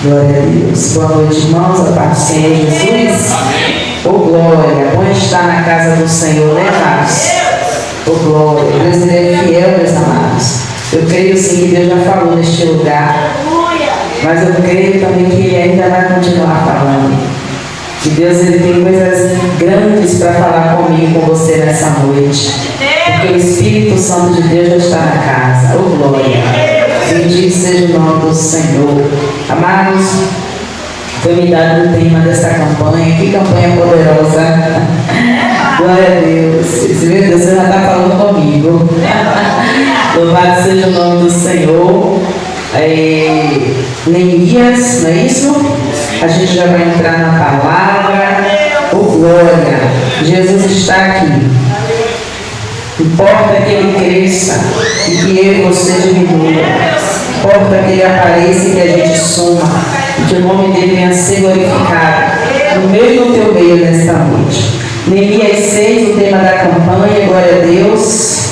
Glória a Deus. Boa noite, irmãos. A paz do Senhor Jesus. Ô glória. Bom estar na casa do Senhor, né, amados? Ô glória. Deus é fiel, meus amados. Eu creio sim que Deus já falou neste lugar. Mas eu creio também que Ele ainda vai continuar falando. Que Deus ele tem coisas grandes para falar comigo e com você nessa noite. Porque o Espírito Santo de Deus já está na casa. Ô glória. Bendito seja o nome do Senhor. Amados, foi me dado o tema desta campanha. Que campanha poderosa. Glória a Deus. Meu Deus, você já está falando comigo. Louvado seja o nome do Senhor. Neemias, não é isso? A gente já vai entrar na palavra. Oh glória. Jesus está aqui. Importa que Ele cresça e que eu e você diminua. Importa que Ele apareça e que a gente suma. E que o nome dele venha ser glorificado no meio do teu meio nesta noite. Neemias 6, o tema da campanha. Glória a Deus.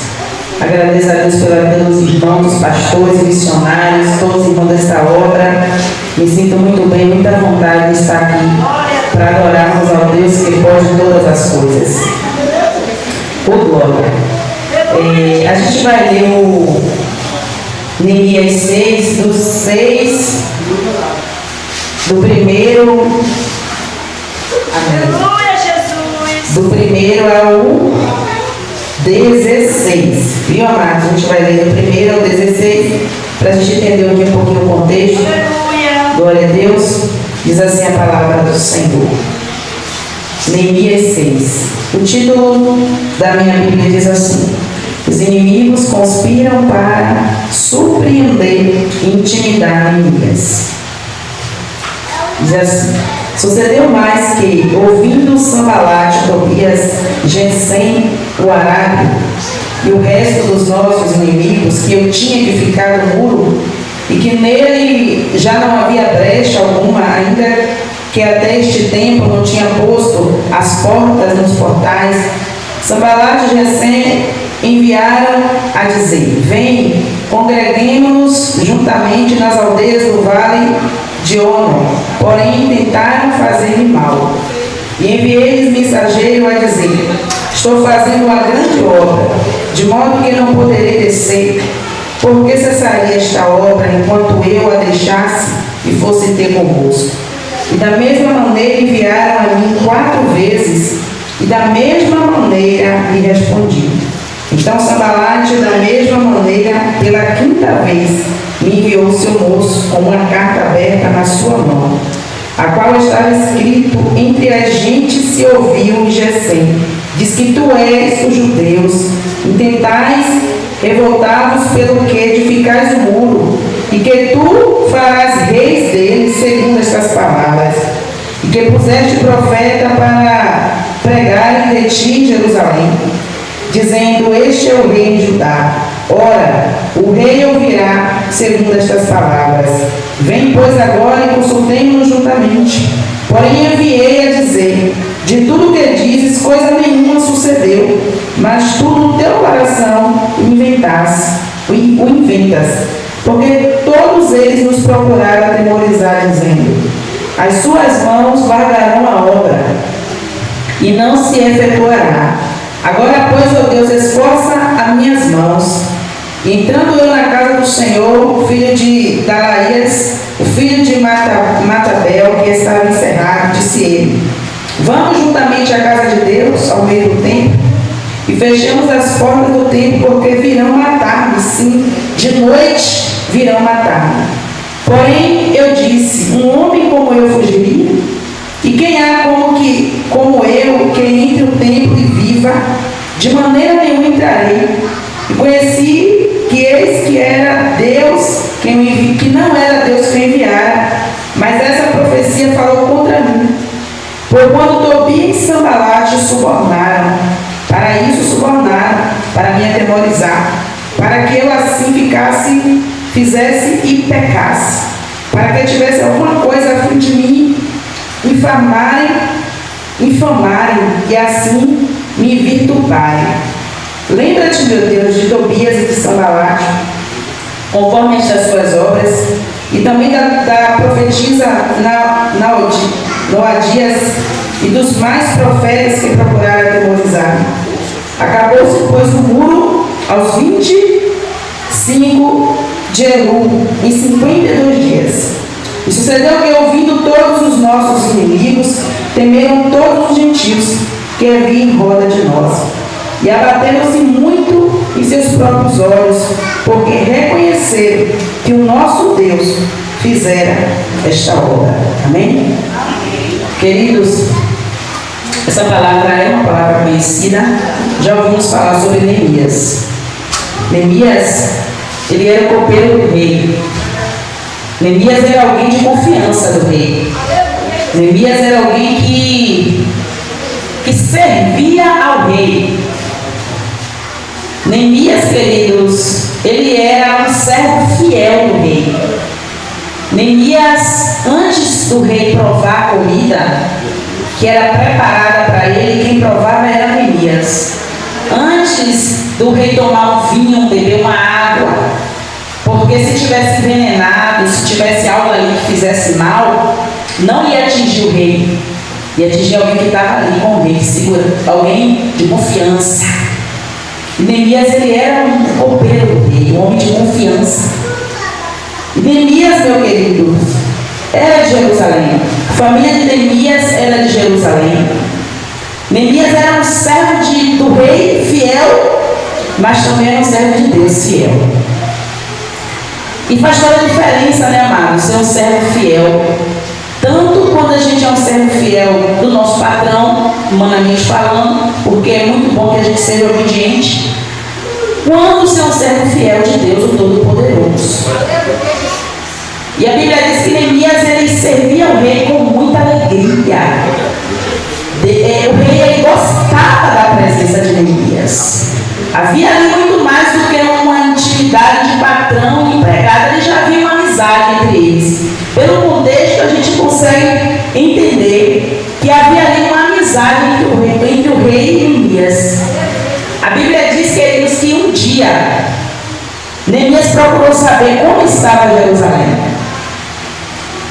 Agradeço a Deus pelos irmãos, os pastores, missionários, todos os irmãos desta obra. Me sinto muito bem, muita vontade de estar aqui para adorarmos ao Deus que pode todas as coisas. Ô glória! A gente vai ler o Neemias 6, do 6, do primeiro. Aleluia, Jesus! Do primeiro ao 16, viu, amados? A gente vai ler do primeiro ao 16 para a gente entender aqui um pouquinho o contexto. Aleluia. Glória a Deus. Diz assim a palavra do Senhor. Neemias 6. O título da minha Bíblia diz assim: os inimigos conspiram para surpreender e intimidar Neemias. Diz assim: sucedeu mais que, ouvindo Sambalate, Tobias, Gesem, o Arábio e o resto dos nossos inimigos, que eu tinha edificado o muro e que nele já não havia brecha alguma, ainda que até este tempo não tinha posto as portas nos portais, Sambalate e Gesem enviaram a dizer: vem, congreguemo-nos juntamente nas aldeias do vale de Ono, porém tentaram fazer-me mal. E enviei-lhes mensageiro a dizer: estou fazendo uma grande obra, de modo que não poderei descer. Por que cessaria esta obra enquanto eu a deixasse e fosse ter convosco? E da mesma maneira enviaram a mim 4 vezes, e da mesma maneira lhe respondi. Então Sambalate, da mesma maneira, pela 5ª vez, me enviou seu moço com uma carta aberta na sua mão, a qual estava escrito: entre as gentes se ouviu em Gesem: diz que tu és os judeus, intentais revoltados pelo que edificais o muro, e que tu farás reis deles, segundo estas palavras, e que puseste profeta para pregar de ti em Jerusalém, dizendo: este é o rei em Judá. Ora, o rei ouvirá segundo estas palavras. Vem, pois, agora e consultemo-nos juntamente. Porém enviei a dizer: de tudo que dizes, coisa nenhuma sucedeu, mas tu no teu coração o inventas, porque todos eles nos procuraram atemorizar, dizendo: as suas mãos largarão a obra, e não se efetuará. Agora, pois, ó Deus, esforça as minhas mãos. E entrando eu na casa do Senhor, o filho de Dalaías, o filho de Matabel, que estava encerrado, disse ele: vamos juntamente à casa de Deus, ao meio do templo, e fechemos as portas do templo, porque virão matar-me, sim, de noite virão matar-me. Porém, eu disse: um homem como eu fugiria? E quem há como eu, que entre o templo e viva? De maneira nenhuma entrarei. E conheci que eis que era Deus que não era Deus que enviara, mas essa profecia falou contra mim. Porquanto Tobias e Sambalate subornaram, para me atemorizar, para que eu assim fizesse e pecasse, para que tivesse alguma coisa a fim de mim infamarem e assim me vituparem. Lembra-te, meu Deus, de Tobias e de Sambalate, conforme estas suas obras, e também da profetisa Moadias e dos mais profetas que procuraram atemorizar. Acabou-se, pois, o muro aos 25 de Elul, em 52 dias. E sucedeu que, ouvindo todos os nossos inimigos, temeram todos os gentios que havia em roda de nós. E abateram-se muito em seus próprios olhos, porque reconheceram que o nosso Deus fizera esta obra. Amém? Queridos, essa palavra é uma palavra conhecida. Já ouvimos falar sobre Neemias. Neemias, ele era o copeiro do rei. Neemias era alguém de confiança do rei. Neemias era alguém que servia ao rei. Neemias, queridos, ele era um servo fiel do rei. Neemias, antes do rei provar a comida que era preparada para ele, quem provava era Neemias. Antes do rei tomar um vinho, beber uma água, porque se tivesse envenenado, se tivesse algo ali que fizesse mal, não ia atingir o rei, ia atingir alguém que estava ali com o rei, segura, alguém de confiança. E Neemias, ele era um copeiro do rei, um homem de confiança. E Neemias, meu querido, era de Jerusalém. A família de Neemias era de Jerusalém. Neemias era um servo do rei fiel, mas também era um servo de Deus fiel. E faz toda a diferença, né, amado? Ser um servo fiel. Tanto quando a gente é um servo fiel do nosso patrão, humanamente falando, porque é muito bom que a gente seja obediente, quanto ser um servo fiel de Deus, o Todo-Poderoso. E a Bíblia diz que Neemias, ele servia ao rei com muita alegria. O rei, ele gostava da presença de Neemias. Havia ali muito mais do que uma intimidade de patrão e empregado. Ele já havia uma amizade entre eles. Pelo contexto, a gente consegue entender que havia ali uma amizade entre o rei e Neemias. A Bíblia diz, queridos, que um dia Neemias procurou saber como estava Jerusalém.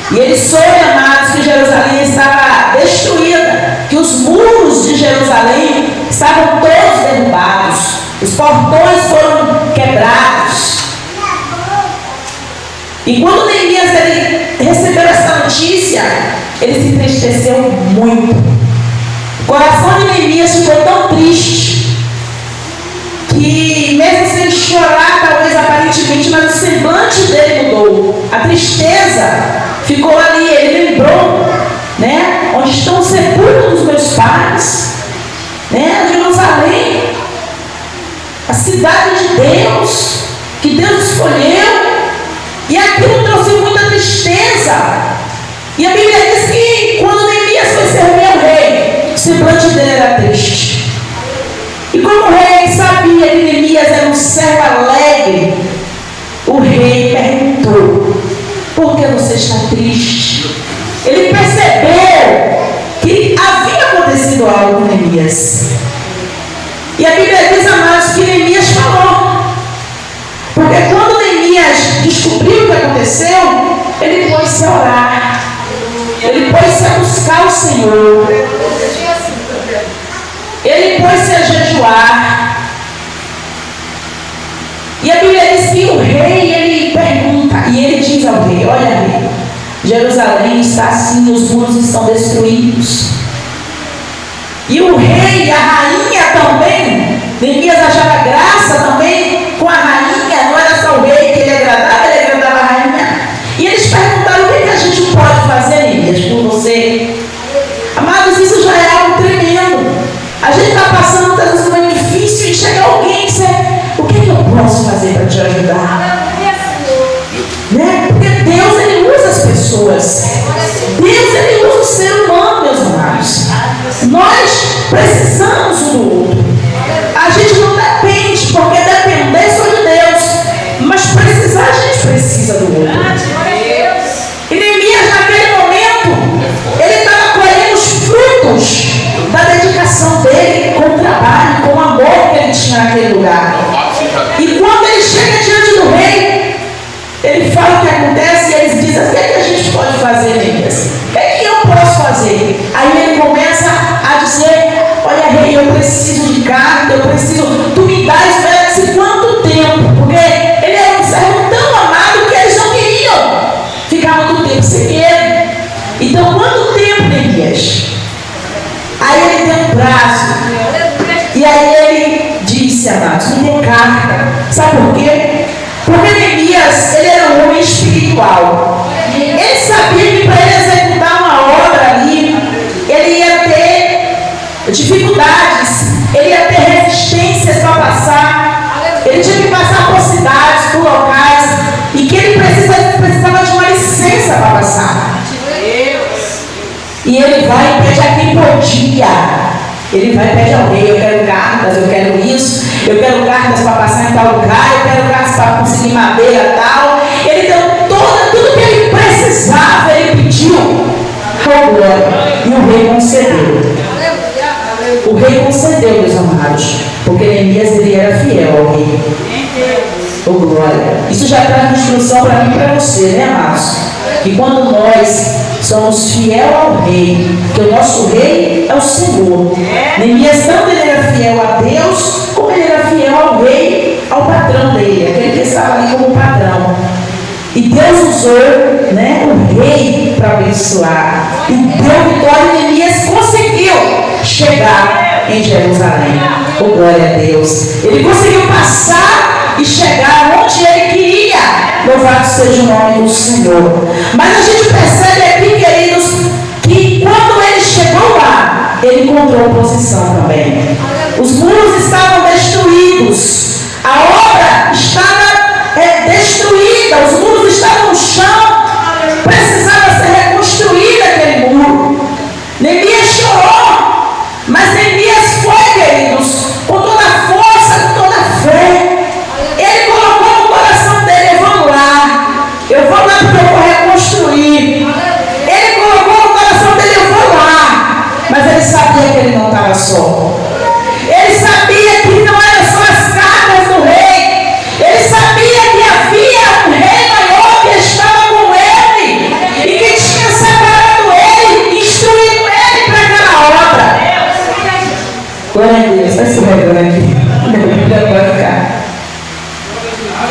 E ele soube, amados, que Jerusalém estava destruída, que os muros de Jerusalém estavam todos derrubados, os portões foram quebrados. E quando Neemias recebeu essa notícia, ele se entristeceu muito. O coração de Neemias ficou tão triste, que mesmo sem chorar, talvez aparentemente, mas o semblante dele mudou. A tristeza ficou ali. Ele lembrou, né, onde estão os sepulcros dos meus pais, né, Jerusalém, a cidade de Deus, que Deus escolheu. E aquilo trouxe muita tristeza. E a Bíblia diz que quando Neemias foi servir ao rei, o semblante dele era triste. E como o rei sabia que Neemias era um servo alegre, o rei perguntou: por que você está triste? Ele percebeu que havia acontecido algo com Neemias. E a Bíblia diz, amados, que Neemias falou. Porque quando Neemias descobriu o que aconteceu, ele pôs-se a orar. Ele pôs-se a buscar o Senhor. Ele pôs-se a jejuar. E a Bíblia diz que o rei, ele pergunta, e ele diz ao rei: olha, rei, Jerusalém está assim, os muros estão destruídos. E o rei e a rainha também, Neemias achava graça também com a rainha, não era só o rei que ele agradava a rainha. E eles perguntaram: o que a gente pode fazer, Neemias, por você? Amados, isso já é algo tremendo. A gente está passando muitas vezes um momento difícil e chega alguém e diz: o que eu posso fazer para te ajudar? Né? Porque Deus, ele usa as pessoas. Deus, ele usa o ser humano, meus amados. Nós precisamos um do outro. A gente não depende, porque depender só de Deus, mas precisar, a gente precisa do outro. E Neemias, naquele momento, ele estava colhendo os frutos da dedicação dele com o trabalho, com o amor que ele tinha naquele lugar. E quando ele chega diante do rei, ele fala o que acontece e eles dizem: o que é que a gente pode fazer, Neemias? O que é que eu posso fazer? perseguirem. Então, quanto tempo, Neemias? Aí ele deu um prazo. E aí ele disse, amados, me dê carta. Sabe por quê? Porque Neemias, ele era um homem espiritual. Ele sabia que para ele executar uma obra ali, ele ia ter dificuldades, ele ia ter resistências para passar. Ele tinha que passar por cidades, por locais, e que ele precisava de uma licença para passar. E ele vai e pede a quem podia. Ele vai e pede ao rei, eu quero cartas, eu quero isso, eu quero cartas para passar em tal lugar, eu quero cartas para conseguir madeira e tal. Ele deu tudo que ele precisava, ele pediu. Oh, glória. E o rei concedeu. O rei concedeu, meus amados, porque Neemias, ele era fiel ao rei. Oh, glória. Isso já traz instrução para mim e para você, né, amados? Que quando nós somos fiel ao rei, que o nosso rei é o Senhor. Neemias tanto ele era fiel a Deus, como ele era fiel ao rei, ao patrão dele, aquele que estava ali como patrão. E Deus usou, né, o rei para abençoar. E deu vitória, e Neemias conseguiu chegar em Jerusalém. Oh, glória a Deus. Ele conseguiu passar e chegar onde ele queria. Louvado seja o nome do Senhor. Mas a gente percebe aqui, queridos, que quando ele chegou lá, ele encontrou oposição também. Os muros estavam destruídos. A obra estava destruída. Os muros estavam no chão. Precisava ser reconstruído aquele muro. Neemias chorou. Mas Neemias foi, queridos, com toda a força, com toda a fé. Ele colocou no coração dele, eu vou lá porque eu vou reconstruir. Ele colocou no coração dele, eu vou lá. Mas ele sabia que ele não estava só. Ele sabia que não eram só as cartas do rei. Ele sabia que havia um rei maior que estava com ele e que tinha separado ele, instruído ele para aquela obra. Glória a Deus, vai se regando aqui. Vai ficar.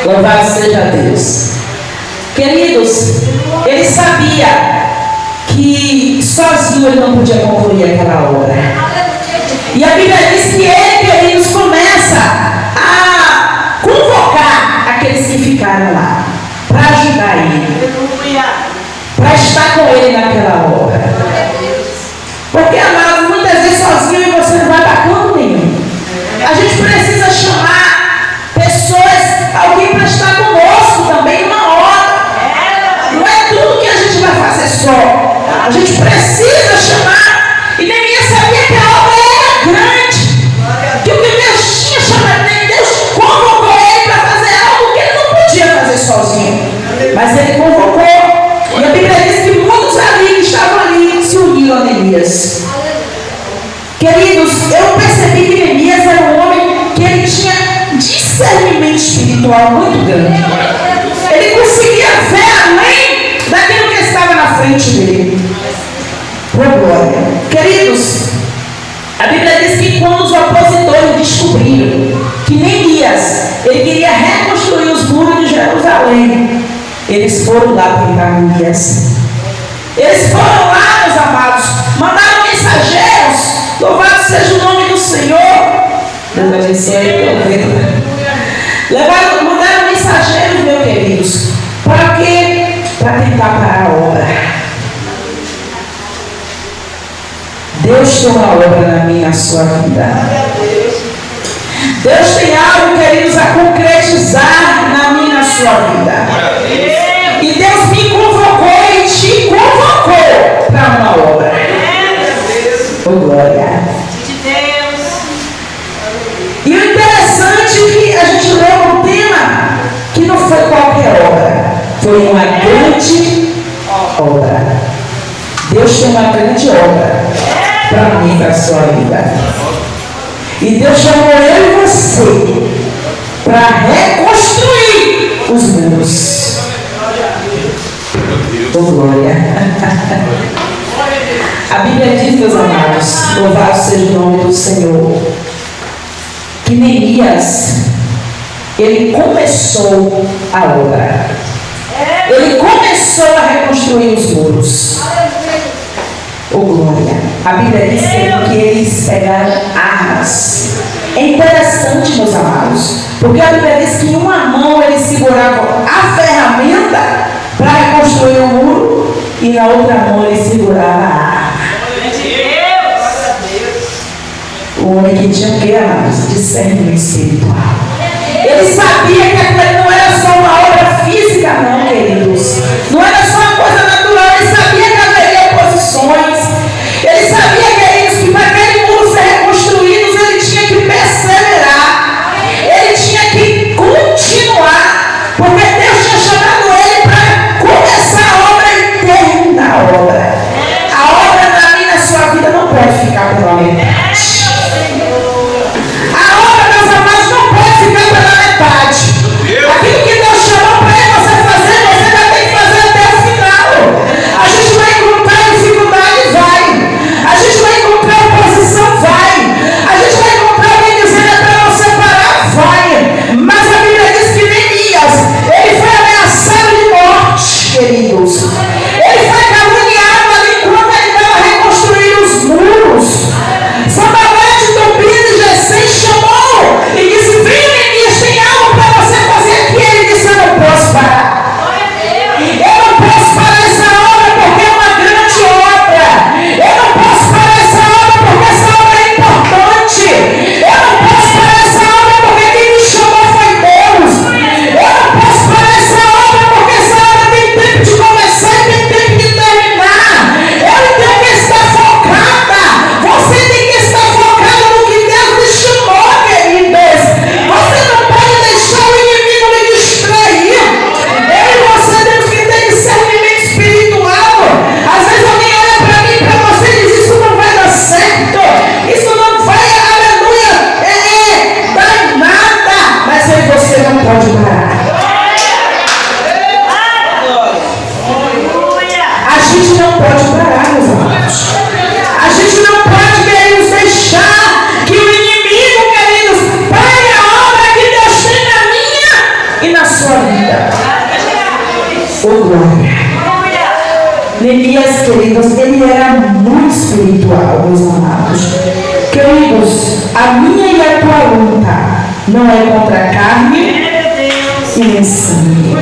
Louvado seja Deus. Queridos, ele sabia que sozinho ele não podia concluir aquela obra. E a Bíblia diz que ele, queridos, começa a convocar aqueles que ficaram lá para ajudar ele, para estar com ele naquela obra. Porque, amados, muitas vezes sozinho você não vai para canto nenhum. A gente precisa chamar pessoas, alguém para estar conosco também numa obra. Não é tudo que a gente vai fazer só. A gente precisa chamar. E Neemias sabia que a obra era grande. Que o que Deus tinha chamado nele, Deus convocou ele para fazer algo que ele não podia fazer sozinho. Mas ele convocou. E a Bíblia diz que muitos ali que estavam ali se uniram a Neemias. Queridos, eu percebi que Neemias era um homem que ele tinha discernimento espiritual muito grande. Ele conseguia ver além daquilo que estava na frente dele. Por glória. Queridos, a Bíblia diz que quando os opositores descobriram que Neemias, ele queria reconstruir os muros de Jerusalém, eles foram lá pegar Neemias. Eles foram lá, meus amados, mandaram mensageiros. Louvado seja o nome do Senhor. Deus abençoe. Mandaram mensageiros, meus queridos. Para quê? Para tentar parar a obra. Deus tem uma obra na minha e na sua vida. Deus tem algo, queridos, a concretizar na minha e na sua vida. E Deus me convocou e te convocou para uma obra. Oh, glória. E o interessante é que a gente leu um tema que não foi qualquer obra. Foi uma grande obra. Deus tem uma grande obra para mim e para a sua vida. E Deus chamou eu e você para reconstruir os muros. Oh, glória. A Bíblia diz, meus amados, louvado seja o nome do Senhor, que Neemias, ele começou a obra. Ele começou começou a reconstruir os muros. Oh, glória. A Bíblia diz que eles pegaram armas. É interessante, meus amados, porque a Bíblia diz que em uma mão eles seguravam a ferramenta para reconstruir o muro e na outra mão eles seguravam a arma. O homem que tinha o que, amados? Discernimento espiritual. Ele sabia que aquilo não era só uma obra física, não, queridos. Não era só uma coisa natural. Ele sabia que haveria oposições. Ele sabia, queridos, que para aquele muro ser reconstruído, ele tinha que perseverar. Ele tinha que continuar. Porque Deus tinha chamado ele para começar a obra e terminar a obra. A obra na minha e na sua vida não pode ficar pela metade. A obra, meus amados, não pode ficar pela metade. Aquilo que Deus chamou para você fazer, você vai ter que fazer até o final. A gente vai encontrar dificuldade, vai. A gente vai encontrar oposição, vai. A gente vai encontrar alguém dizendo é para você parar, vai. Mas a Bíblia diz que Neemias, ele foi ameaçado de morte, queridos. Ele foi caluniado ali enquanto ele estava reconstruindo os muros. Sanbalete, Tobias e Gesem chamou e disse: vem, Neemias, tem algo para você fazer aqui. Ele disse: eu não posso parar. Eu não posso parar essa obra porque é uma grande obra. Eu não posso parar essa obra porque essa obra é importante. Eu não posso parar essa obra porque quem me chamou foi Deus. Eu não posso parar essa obra porque essa obra tem tempo de começar e tem tempo de terminar. Eu tenho que estar focada. Você tem que estar focado no que Deus lhe chamou, queridos. Você não pode deixar o inimigo lhe distrair. Eu e você temos que ter discernimento espiritual. Às vezes alguém olha para mim e para você e diz: isso não vai dar certo. Isso não vai, aleluia, dar em nada. Mas eu e você não pode parar. A gente não pode parar, meus amados. A gente não pode, queridos, deixar que o inimigo, queridos, pare a obra que Deus tem na minha e na sua vida. Oh, glória. Neemias, queridos, ele era muito espiritual, meus amados. Queridos, a minha e a tua luta não é contra a carne e nem sangue.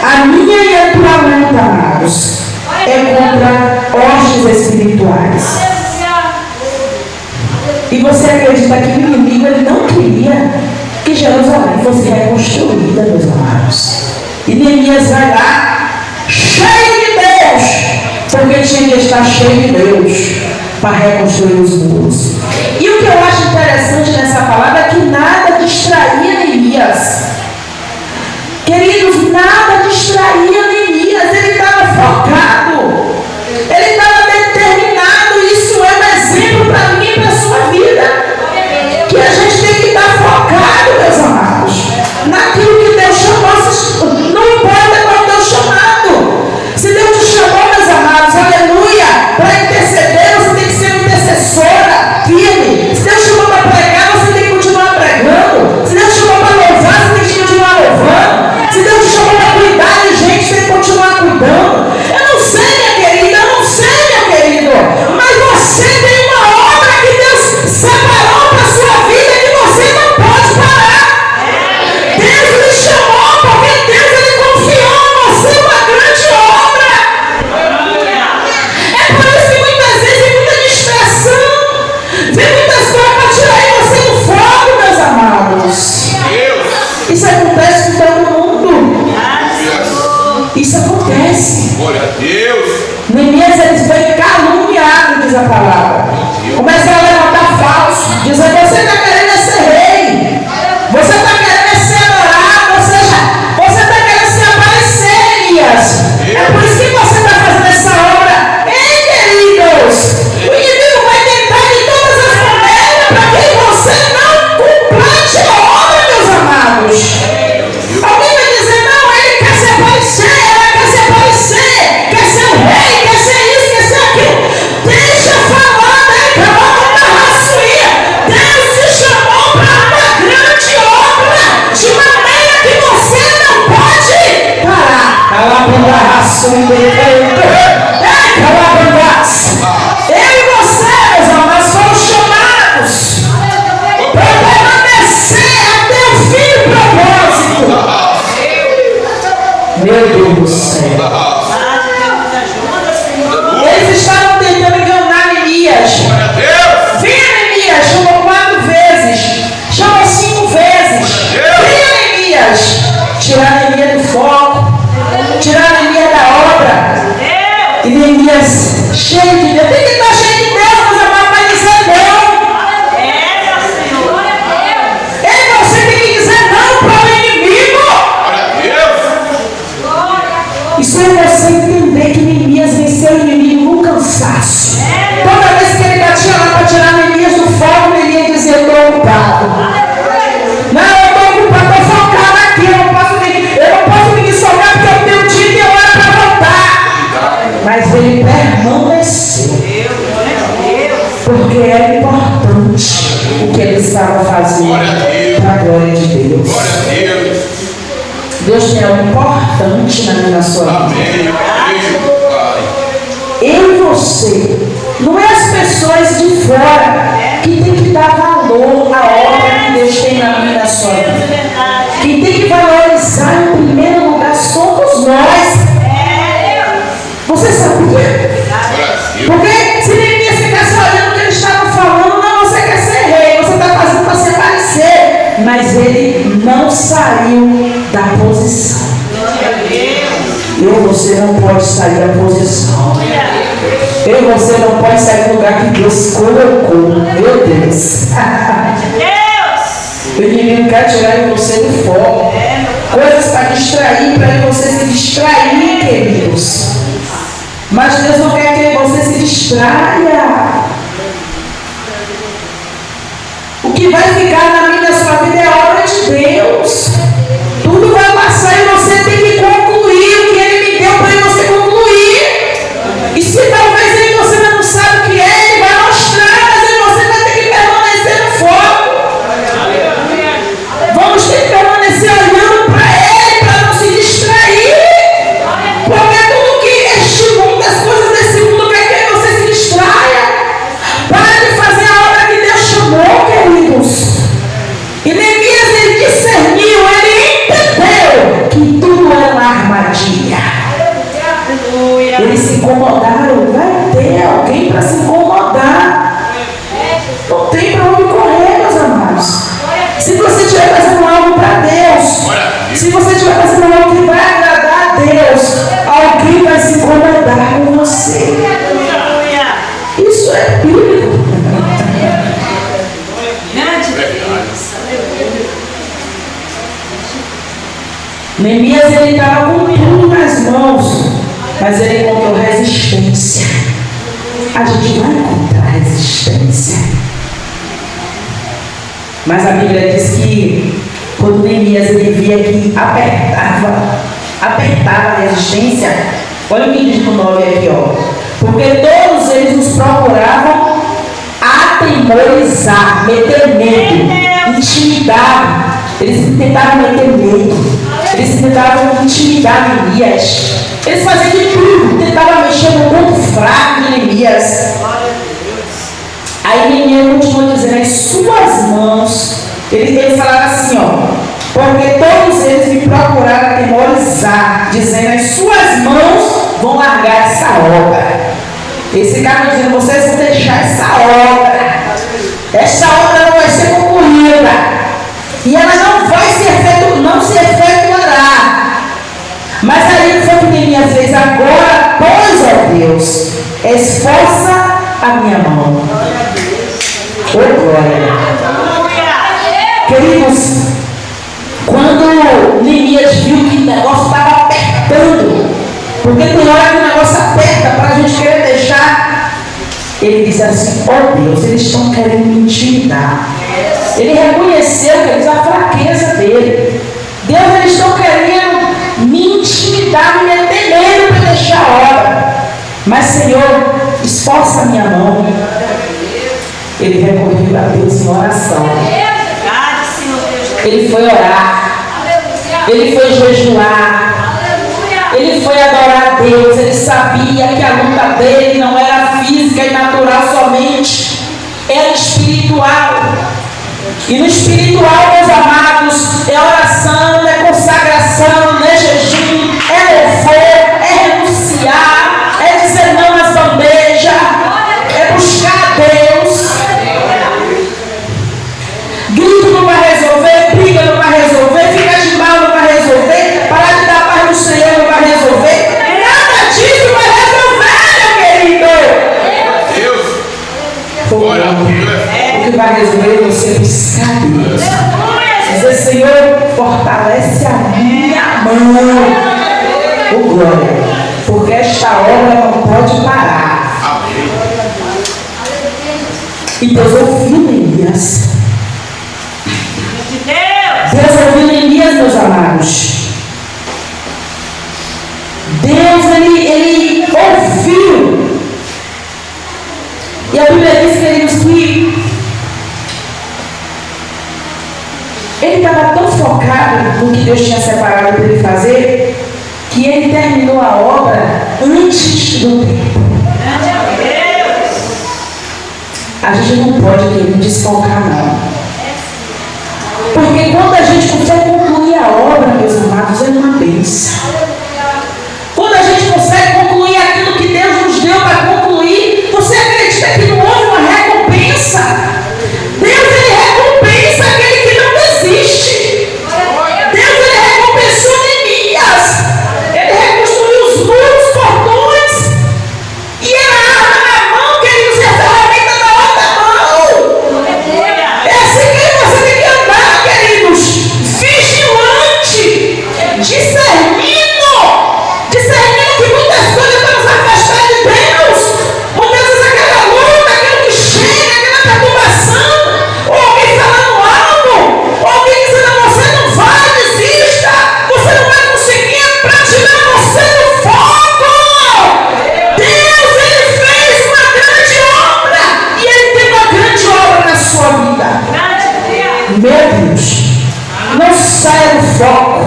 A minha e a tua luta, amados, é contra hostes espirituais. E você acredita que o inimigo ele não queria que Jerusalém fosse reconstruída, meus amados. E Neemias vai lá, cheio de Deus, porque tinha que estar cheio de Deus para reconstruir os muros. E o que eu acho interessante nessa palavra é que nada distraía Neemias. Queridos, nada distraía Neemias. Ele estava focado. Ele estava determinado. Isso é um exemplo para mim e para a sua vida. Que a gente tem que estar focado, meus amados, naquilo que Deus chamou. Não importa qual é o teu chamado. Se Deus te chamou, meus amados, aleluia, para interceder, você tem que ser uma intercessora firme. Se Deus chamou para pregar, você tem que continuar pregando. Se Deus chamou para louvar, você tem que continuar louvando. Se Deus te chamou para cuidar de gente, você tem que continuar cuidando. Eu não sei, minha querida, eu não sei, meu querido, mas você tem uma obra que Deus separou para a sua vida que você não pode parar. Deus lhe chamou porque Deus ele confiou em você uma grande obra. É por isso que muitas vezes tem muita distração, vem muitas coisas para tirar você do foco, meus amados. Isso acontece com todo mundo. Isso acontece. Glória a Deus. Neemias ele foi caluniado, diz a palavra. Começa a levantar falso, dizendo: você está querendo ser rei, você está querendo ser adorado, ou seja, você está querendo se aparecer, Neemias. É por isso que você está fazendo essa obra. Ei, queridos, o inimigo vai tentar de todas as maneiras para que você não complete a obra, meus amados. Alguém vai dizer: não, ele quer se aparecer, ela quer se aparecer, quer ser o rei, quer ser isso, quer ser aquilo. Deixa falar, né? Acabou com a raçuia. Deus te chamou para E Neemias, cheio de Deus. Tem que estar cheio de Deus, meus amados, para dizer não. Você tem que dizer não para o inimigo. Isso é você entender que Neemias venceu o inimigo no cansaço. Toda vez que ele batia lá para tirar Neemias do fogo, ele ia dizer: eu estou ocupado. Não, eu estou ocupado, estou focado aqui. Eu não posso me dissolver porque eu tenho dia e hora para voltar. Mas ele permaneceu. Porque era importante o que ele estava fazendo para a glória de Deus. Deus tem algo importante na sua vida. Eu e você, não é as pessoas de fora que tem que dar valor à obra que Deus tem na minha e na sua vida. Quem tem que valorizar em primeiro lugar somos nós. Você sabia? Porque se Neemias ficasse olhando o que eles estavam falando, não, você quer ser rei, você está fazendo para se parecer. Mas ele não saiu da posição. Eu e você não pode sair da posição. Eu e você não pode sair do lugar que Deus colocou. Meu Deus. O inimigo quer tirar de você do foco. Coisas para distrair, para você se distrair, queridos. Mas Deus não quer que você se distraia. O que vai ficar na minha e na sua vida é a obra de Deus. Tudo vai passar e você tem que concluir o que Ele me deu para você concluir. E se talvez você não sabe o que é, Ele vai mostrar, mas você vai ter que permanecer no foco. Vamos ter que permanecer olhando para Ele, para não se distrair. Porque tudo que este mundo, as coisas desse mundo, quer que você se distraia. Para de fazer a obra que Deus chamou, queridos. E Neemias, ele discerniu, ele entendeu que tudo era uma armadilha. Eles se incomodaram. Vai ter alguém para se incomodar. Não tem para onde correr, meus amados. Se você estiver fazendo algo para Deus, se você estiver fazendo algo que vai agradar a Deus, alguém vai se incomodar com você. Isso é bíblico. Neemias, ele estava com tudo nas mãos, mas ele encontrou resistência. A gente vai encontrar resistência. Mas a Bíblia diz que quando Neemias ele via que apertava a resistência, olha o que diz no 9 aqui, ó. Porque todos eles nos procuravam atemorizar, meter medo, intimidar. Eles tentavam meter medo. Eles tentavam intimidar Neemias. Eles faziam de tudo. Tentavam mexer no ponto fraco de Neemias. Aí Neemias continua dizendo: as suas mãos. Ele falava assim, ó. Porque todos eles me procuraram atemorizar, dizendo: as suas mãos vão largar essa obra. Esse cara dizendo: vocês vão deixar essa obra. Essa obra não vai ser concluída. E ela não vai se efetuará. Mas aí foi o que Neemias fez. Agora, pois, ó Deus, esforça a minha mão. Ô glória. Queridos, quando Neemias viu que o negócio estava apertando, porque tem hora que o negócio aperta para a gente querer deixar, ele disse assim: ó Deus, eles estão querendo me intimidar. Ele reconheceu que eles a fraqueza dele. Deus, eles estão querendo me intimidar, me meter medo para deixar a obra. Mas, Senhor, esforça a minha mão. Ele recorreu a Deus em oração. Ele foi orar. Ele foi jejuar. Ele foi adorar a Deus. Ele sabia que a luta dele não era física e natural somente, era espiritual. E no espiritual, meus amados, é oração, é consagração, é jejum, é louvor, é renunciar, é dizer não às bandejas, é buscar a Deus. Grito não vai resolver, briga não vai resolver, ficar de mal não vai resolver, parar de dar paz no Senhor não vai resolver. Nada disso vai resolver. O que vai resolver é você buscar Deus. Dizer, Senhor, fortalece a minha mão. Oh, glória. Porque esta obra não pode parar. E Deus ouviu Neemias. Deus ouviu Neemias, meus amados. Deus, ele ouviu. E a Bíblia diz, queridos, que ele estava tão focado no que Deus tinha separado para ele fazer, que ele terminou a obra antes do tempo. A gente não pode querer desfocar, não. Porque quando a gente consegue concluir a obra, meus amados, é uma bênção. Quando a gente consegue concluir aquilo que Deus nos deu para concluir, você acredita que não houve uma recompensa? Deus, ele recompensa aquele que não desiste. Deus, ele recompensou Neemias. Ele reconstruiu os muros, portões. E era a arma na mão que ele usa, a ferramenta na outra mão. É assim que você tem que andar, queridos. Vigilante. Discernindo que muitas coisas para nos afastar de Deus. Muitas vezes aquela luta, aquilo que chega, aquela perturbação, ou alguém falando algo, ou alguém dizendo a você, não vai, desista, você não vai conseguir, é para tirar você do foco. Deus, ele fez uma grande obra, e ele tem uma grande obra na sua vida. Meu Deus, não saia do foco.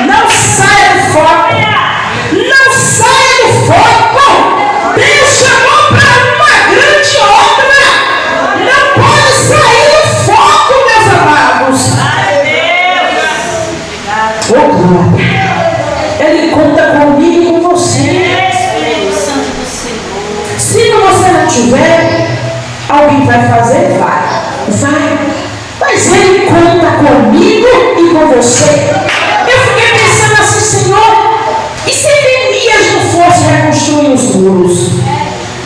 Não saia do foco. Não saia do foco. Deus chamou para uma grande obra. Não pode sair do foco, meus amados. Oh, glória. Ele conta comigo e com você. Se você não tiver, alguém vai fazer? Vai. Mas ele conta comigo e com você. Eu fiquei pensando assim, Senhor, e se Neemias não fosse reconstruir os muros?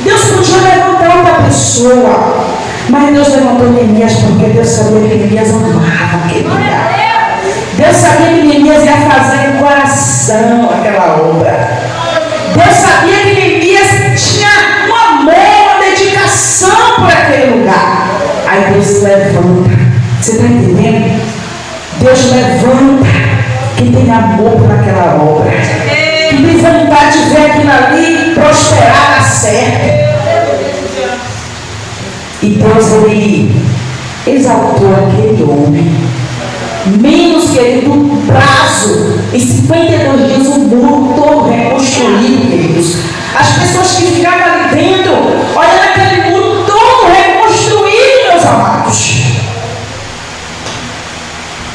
Deus podia levantar outra pessoa, mas Deus levantou Neemias porque Deus sabia que Neemias amava aquele lugar. Deus sabia que Neemias ia fazer com coração aquela obra. Deus sabia que Neemias tinha um amor, uma dedicação por aquele lugar. Aí Deus levanta. Você está entendendo? Deus levanta quem tem amor por aquela obra, que tem vontade de ver aquilo ali prosperar, dar certo. E Deus, ele exaltou aquele homem. Menos querido, um prazo, em 52 dias, o muro todo reconstruído, queridos. As pessoas que ficavam ali dentro, olhando aquele muro todo reconstruído, meus amados.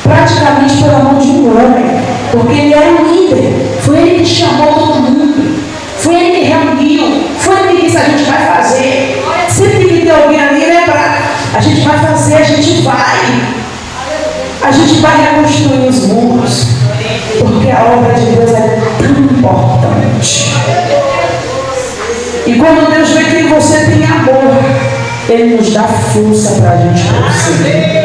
Praticamente pela mão de um homem, porque ele era o líder. Foi ele que chamou todo mundo, foi ele que reuniu, foi ele que disse: a gente vai fazer. Sempre que tem alguém ali, lembra, a gente vai fazer, a gente vai reconstruir os muros, porque a obra de Deus é tão importante. E quando Deus vê que você tem amor, ele nos dá força para a gente conseguir.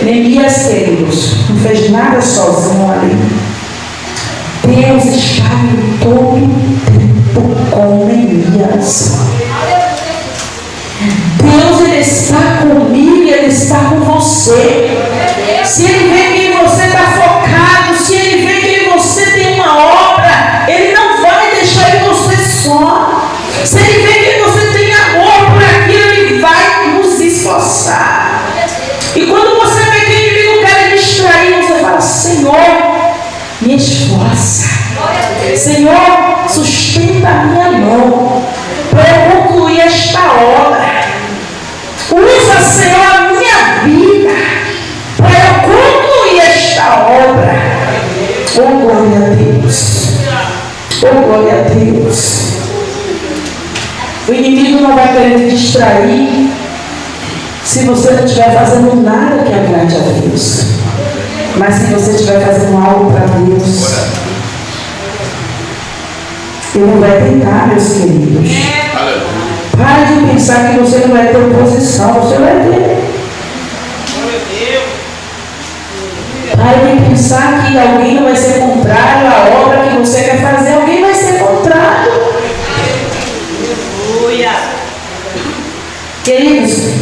Neemias, queridos, não fez nada sozinho ali. Deus estava em todo o tempo com Neemias. Deus, ele está comigo e ele está com você. Se ele vê que você está focado, se ele vê que você tem uma obra, ele não vai deixar você só. Se ele vê que você tem amor por aquilo, ele vai nos esforçar. E quando você vê que o inimigo quer distrair, você fala: Senhor, me esforça. Senhor, sustenta a minha mão para eu concluir esta obra. Usa, Senhor, a minha vida para eu concluir esta obra. Oh, glória a Deus. Oh, glória a Deus. O inimigo não vai querer te distrair se você não estiver fazendo nada que agrade a Deus. Mas se você estiver fazendo algo para Deus, ele não vai tentar, meus queridos. Pare de pensar que você não vai ter oposição, você vai ter. Pare de pensar que alguém não vai ser contrário à obra que você quer fazer, alguém vai ser contrário. Aleluia. Queridos,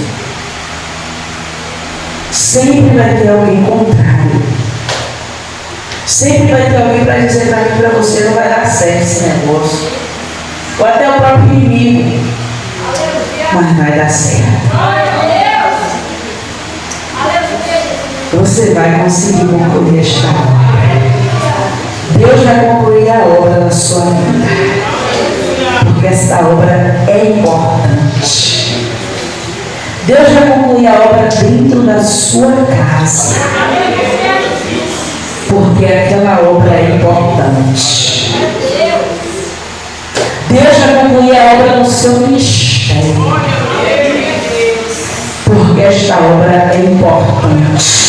sempre vai ter alguém contrário. Sempre vai ter alguém para dizer para mim, para você, não vai dar certo esse negócio. Ou até o próprio inimigo. Mas vai dar certo. Você vai conseguir concluir esta obra. Deus vai concluir a obra na sua vida. Porque esta obra é importante. Deus vai concluir a obra dentro da sua casa. Porque aquela obra é importante. Deus vai concluir a obra no seu ministério. Porque esta obra é importante.